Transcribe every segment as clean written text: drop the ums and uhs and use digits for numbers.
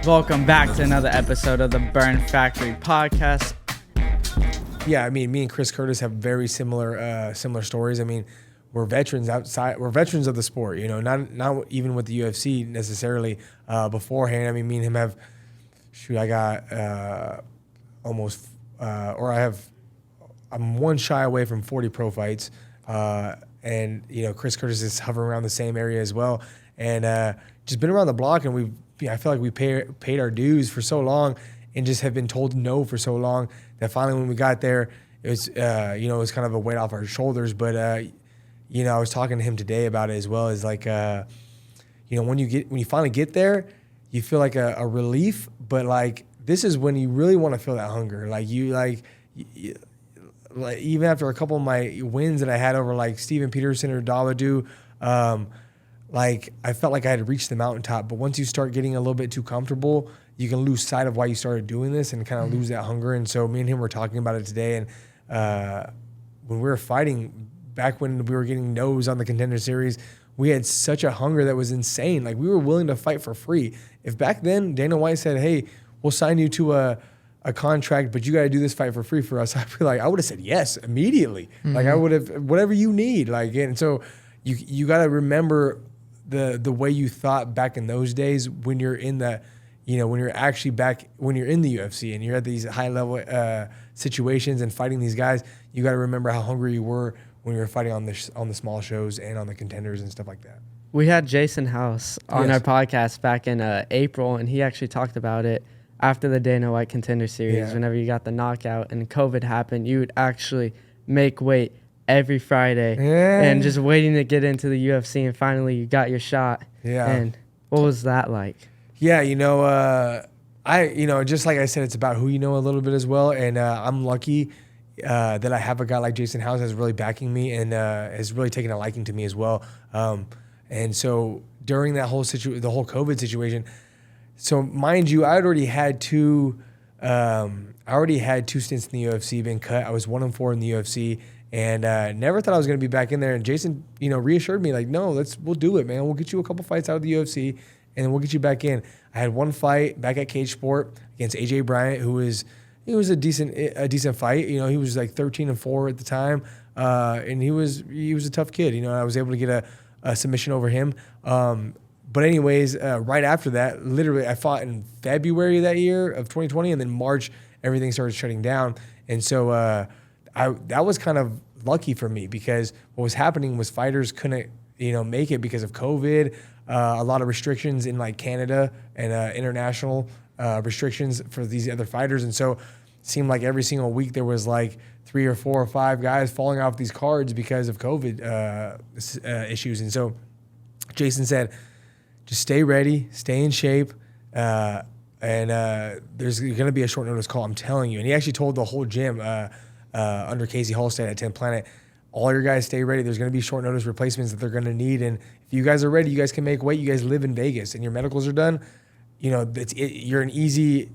Welcome back to another episode of the Burn Factory podcast. Yeah, I mean, me and Chris Curtis have very similar stories. I mean, we're veterans of the sport, you know, not even with the UFC necessarily beforehand. I mean, me and him have, I'm one shy away from 40 pro fights. And, you know, Chris Curtis is hovering around the same area as well. And just been around the block, and I feel like we paid our dues for so long and just have been told no for so long that finally when we got there, it was, it was kind of a weight off our shoulders. But, I was talking to him today about it as well. Is like, when you finally get there, you feel like a relief, but like this is when you really want to feel that hunger. Like like even after a couple of my wins that I had over like Steven Peterson or Dawodu, like I felt like I had reached the mountaintop. But once you start getting a little bit too comfortable, you can lose sight of why you started doing this and kind of lose that hunger. And so me and him were talking about it today. And when we were fighting back when we were getting no's on the Contender Series, we had such a hunger that was insane. Like we were willing to fight for free. If back then Dana White said, "Hey, we'll sign you to a contract, but you got to do this fight for free for us," I would have said yes immediately. Mm-hmm. Like I would have, whatever you need. Like, and so you got to remember the way you thought back in those days when you're in the, when you're actually back, when you're in the UFC and you're at these high level situations and fighting these guys. You got to remember how hungry you were when you were fighting on the small shows and on the contenders and stuff like that. We had Jason House on our podcast back in April, and he actually talked about it. After the Dana White Contender Series, whenever you got the knockout and COVID happened, you would actually make weight every Friday and just waiting to get into the UFC, and finally you got your shot. Yeah. And what was that like? Yeah, just like I said, it's about who you know a little bit as well. And I'm lucky that I have a guy like Jason House that's really backing me and has really taken a liking to me as well. And so during that whole the whole COVID situation, so mind you, I already had two stints in the UFC, been cut. I was 1-4 in the UFC, and never thought I was going to be back in there. And Jason, reassured me like, no, we'll do it, man. We'll get you a couple fights out of the UFC, and then we'll get you back in. I had one fight back at Cage Sport against AJ Bryant, who was a decent fight. He was like 13-4 at the time, and he was a tough kid. I was able to get a submission over him. But anyways, right after that, literally, I fought in February that year of 2020, and then March, everything started shutting down. And so that was kind of lucky for me because what was happening was fighters couldn't, make it because of COVID, a lot of restrictions in like Canada and international restrictions for these other fighters. And so it seemed like every single week there was like 3 or 4 or 5 guys falling off these cards because of COVID issues. And so Jason said, just stay ready, stay in shape, and there's going to be a short notice call, I'm telling you. And he actually told the whole gym under Casey Halstead at 10 Planet, all your guys stay ready. There's going to be short notice replacements that they're going to need. And if you guys are ready, you guys can make weight. You guys live in Vegas and your medicals are done. You're an easy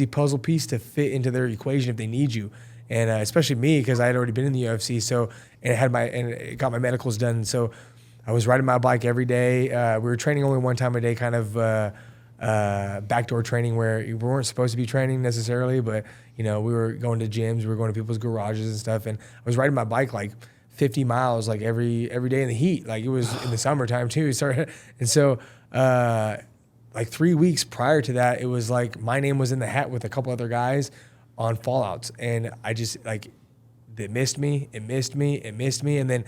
puzzle piece to fit into their equation if they need you. And especially me, because I had already been in the UFC, and it got my medicals done. So I was riding my bike every day. We were training only one time a day, kind of backdoor training where we weren't supposed to be training necessarily, but we were going to gyms, we were going to people's garages and stuff. And I was riding my bike like 50 miles like every day in the heat. Like it was in the summertime too. And so like 3 weeks prior to that, it was like my name was in the hat with a couple other guys on fallouts, and I just like it missed me. And then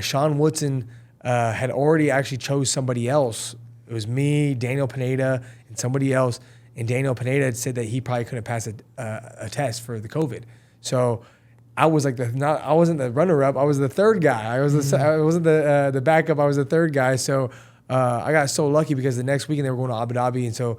Sean Woodson had already actually chose somebody else. It was me, Daniel Pineda, and somebody else. And Daniel Pineda had said that he probably couldn't pass a test for the COVID. So I was like I wasn't the runner-up. I was the third guy. I wasn't the backup. I was the third guy. So I got so lucky because the next weekend they were going to Abu Dhabi, and so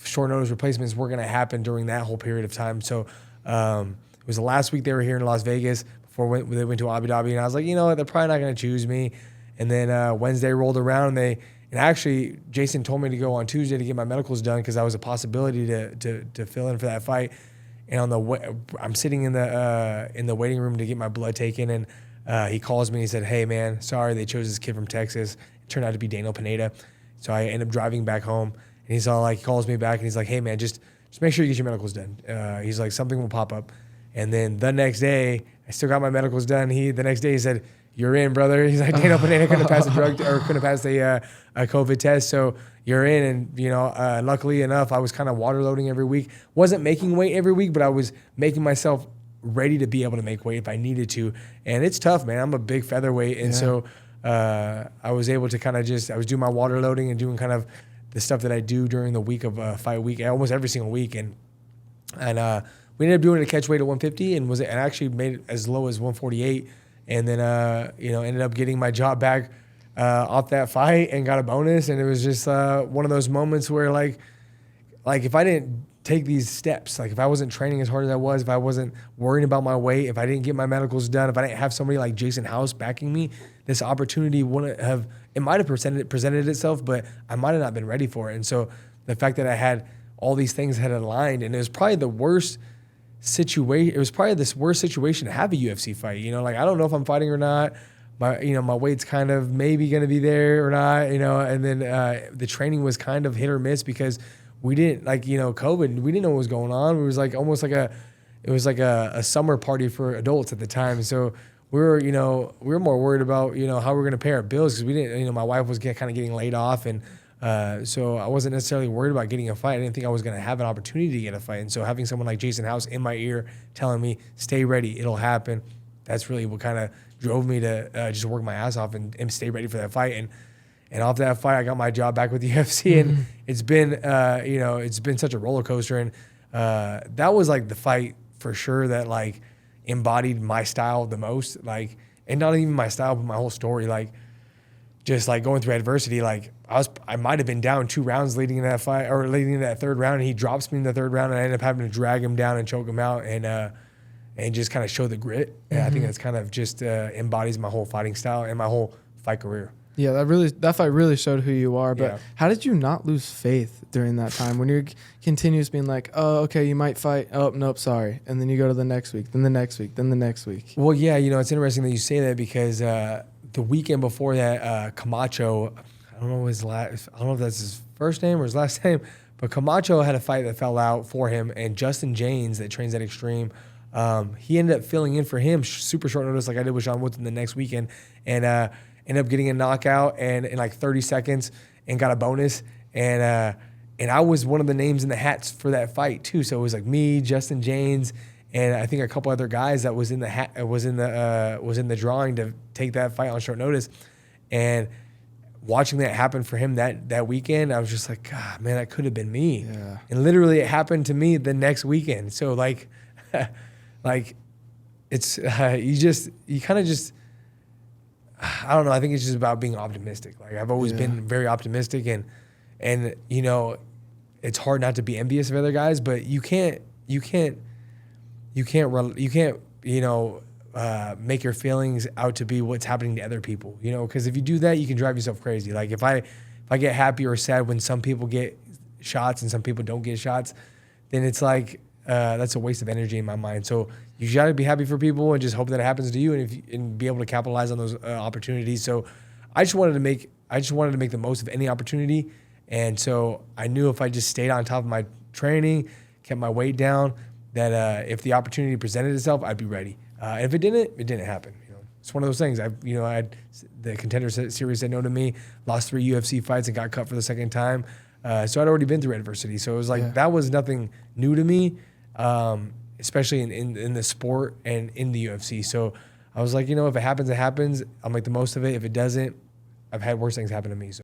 short notice replacements were going to happen during that whole period of time. So it was the last week they were here in Las Vegas before they went to Abu Dhabi, and I was like, they're probably not going to choose me. And then Wednesday rolled around, and actually Jason told me to go on Tuesday to get my medicals done because that was a possibility to fill in for that fight. And I'm sitting in the waiting room to get my blood taken, and he calls me and he said, "Hey man, sorry they chose this kid from Texas. It turned out to be Daniel Pineda." So I ended up driving back home, And he's all like, he calls me back and he's like, hey man, just make sure you get your medicals done. He's like, something will pop up. And then the next day, I still got my medicals done. The next day he said, you're in, brother. He's like, Dano Banana couldn't pass couldn't pass a COVID test, so you're in. And luckily enough, I was kind of water loading every week. Wasn't making weight every week, but I was making myself ready to be able to make weight if I needed to. And it's tough, man. I'm a big featherweight, and so I was able to kind of I was doing my water loading and doing kind of the stuff that I do during the week of fight week, almost every single week, and we ended up doing it at catch weight at 150, and actually made it as low as 148, and then ended up getting my job back off that fight and got a bonus, and it was just one of those moments where like if I didn't take these steps, like if I wasn't training as hard as I was, if I wasn't worrying about my weight, if I didn't get my medicals done, if I didn't have somebody like Jason House backing me, this opportunity wouldn't have. It might have presented itself, but I might have not been ready for it. And so the fact that I had all these things had aligned, and it was probably the worst situation. It was probably this worst situation to have a UFC fight. Like I don't know if I'm fighting or not. My weight's kind of maybe going to be there or not. And then the training was kind of hit or miss because we didn't COVID. We didn't know what was going on. It was like almost like a summer party for adults at the time. So we were more worried about how we're going to pay our bills because we didn't. My wife was kind of getting laid off, and so I wasn't necessarily worried about getting a fight. I didn't think I was going to have an opportunity to get a fight. And so having someone like Jason House in my ear telling me, "Stay ready, it'll happen," that's really what kind of drove me to just work my ass off and stay ready for that fight. And off that fight, I got my job back with the UFC, and it's been such a roller coaster. And that was like the fight for sure that like embodied my style the most. Like, and not even my style, but my whole story. Like, just like going through adversity. Like I might have been down 2 rounds leading into that fight or leading into that third round, and he drops me in the third round, and I end up having to drag him down and choke him out, and just kind of show the grit. And I think that's kind of just embodies my whole fighting style and my whole fight career. Yeah, that fight really showed who you are. But how did you not lose faith during that time when you're continuous being like, oh, okay, you might fight. Oh, nope, sorry. And then you go to the next week, then the next week, then the next week. Well, yeah, it's interesting that you say that because the weekend before that, Camacho, I don't know if that's his first name or his last name, but Camacho had a fight that fell out for him, and Justin James that trains at Extreme, he ended up filling in for him super short notice like I did with Sean Woodson the next weekend, and ended up getting a knockout and in like 30 seconds and got a bonus. And I was one of the names in the hats for that fight too. So it was like me, Justin James, and I think a couple other guys that was in the drawing to take that fight on short notice. And watching that happen for him that weekend, I was just like, God, man, that could have been me. Yeah. And literally it happened to me the next weekend. So like it's you kind of just, I don't know. I think it's just about being optimistic. Like I've always been very optimistic, and it's hard not to be envious of other guys, but you can't make your feelings out to be what's happening to other people. Because if you do that, you can drive yourself crazy. Like if I get happy or sad when some people get shots and some people don't get shots, then it's like that's a waste of energy in my mind. So you got to be happy for people and just hope that it happens to you, and be able to capitalize on those opportunities. So I just wanted to make the most of any opportunity, and so I knew if I just stayed on top of my training, kept my weight down, that if the opportunity presented itself, I'd be ready. And if it didn't happen. It's one of those things. I had the Contender Series said no to me, lost 3 UFC fights and got cut for the second time. So I'd already been through adversity. So it was like that was nothing new to me. Especially in the sport and in the UFC. So I was like, if it happens, it happens. I'll make the most of it. If it doesn't, I've had worse things happen to me. So.